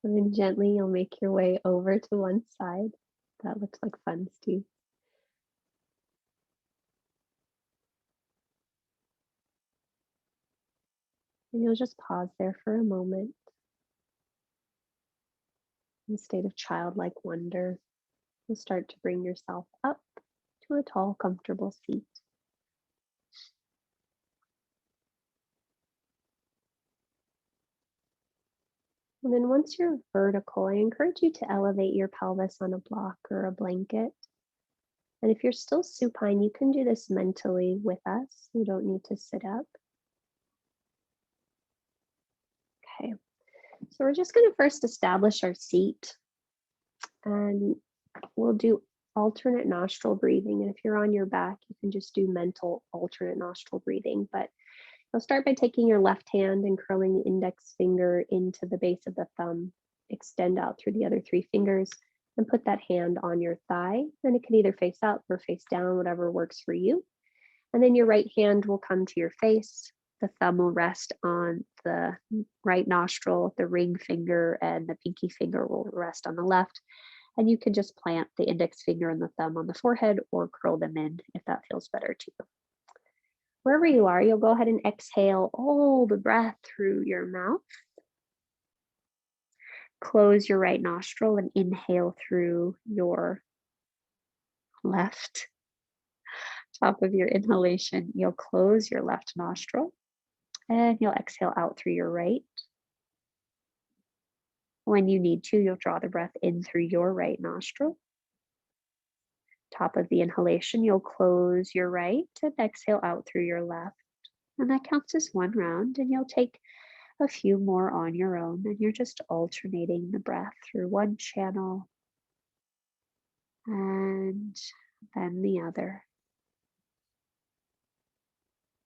And then gently you'll make your way over to one side. That looks like fun, Steve. And you'll just pause there for a moment in a state of childlike wonder. You'll start to bring yourself up to a tall, comfortable seat. And then once you're vertical, I encourage you to elevate your pelvis on a block or a blanket. And if you're still supine, you can do this mentally with us. You don't need to sit up. Okay, so we're just going to first establish our seat, and we'll do alternate nostril breathing. And if you're on your back, you can just do mental alternate nostril breathing. But you'll start by taking your left hand and curling the index finger into the base of the thumb. Extend out through the other three fingers and put that hand on your thigh. And it can either face up or face down, whatever works for you. And then your right hand will come to your face. The thumb will rest on the right nostril, the ring finger and the pinky finger will rest on the left. And you can just plant the index finger and the thumb on the forehead or curl them in if that feels better to you. Wherever you are, you'll go ahead and exhale all the breath through your mouth. Close your right nostril and inhale through your left. Top of your inhalation, you'll close your left nostril and you'll exhale out through your right. When you need to, you'll draw the breath in through your right nostril. Top of the inhalation, you'll close your right and exhale out through your left. And that counts as one round, and you'll take a few more on your own, and you're just alternating the breath through one channel and then the other.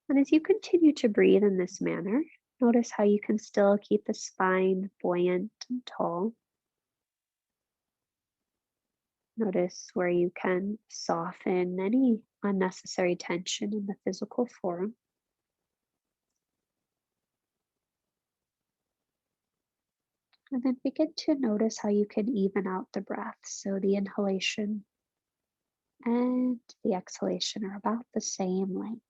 And as you continue to breathe in this manner, notice how you can still keep the spine buoyant and tall. Notice where you can soften any unnecessary tension in the physical form. And then begin to notice how you can even out the breath. So the inhalation and the exhalation are about the same length.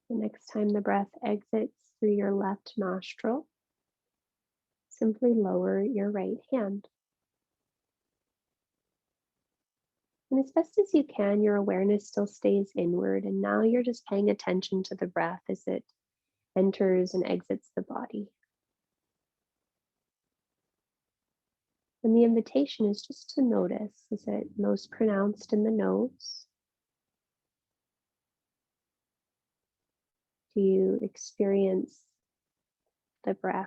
The next time the breath exits through your left nostril, simply lower your right hand. And as best as you can, your awareness still stays inward. And now you're just paying attention to the breath as it enters and exits the body. And the invitation is just to notice, is it most pronounced in the nose? Do you experience the breath,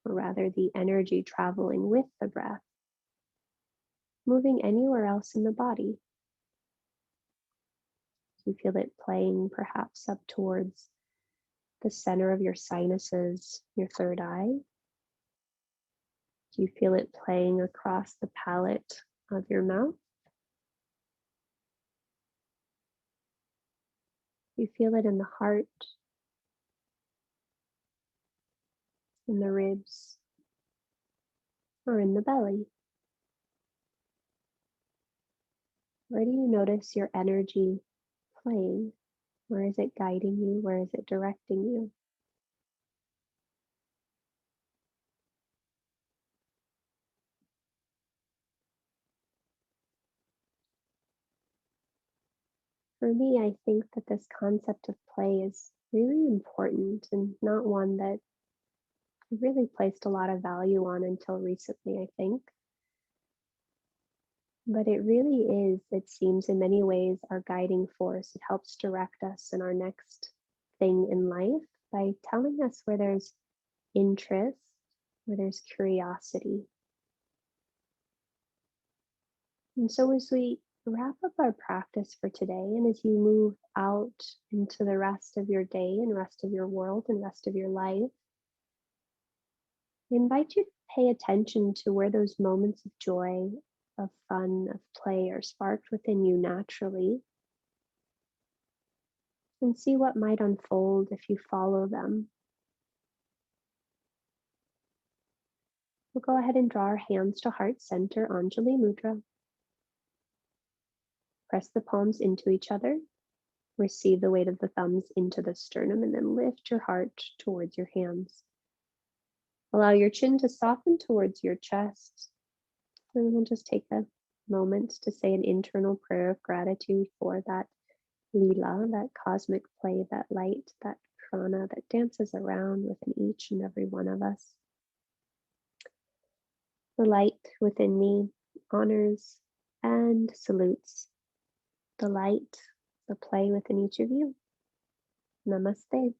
or rather the energy traveling with the breath, moving anywhere else in the body? Do you feel it playing perhaps up towards the center of your sinuses, your third eye? Do you feel it playing across the palate of your mouth? Do you feel it in the heart, in the ribs, or in the belly? Where do you notice your energy playing? Where is it guiding you? Where is it directing you? For me, I think that this concept of play is really important and not one that I really placed a lot of value on until recently, I think. But it really is, it seems, in many ways, our guiding force. It helps direct us in our next thing in life by telling us where there's interest, where there's curiosity. And so, as we wrap up our practice for today, and as you move out into the rest of your day and rest of your world and rest of your life, I invite you to pay attention to where those moments of joy, of fun, of play are sparked within you naturally, and see what might unfold if you follow them. We'll go ahead and draw our hands to heart center, Anjali Mudra. Press the palms into each other. Receive the weight of the thumbs into the sternum, and then lift your heart towards your hands. Allow your chin to soften towards your chest. And we'll just take a moment to say an internal prayer of gratitude for that lila, that cosmic play, that light, that prana that dances around within each and every one of us. The light within me honors and salutes the light, the play within each of you. Namaste.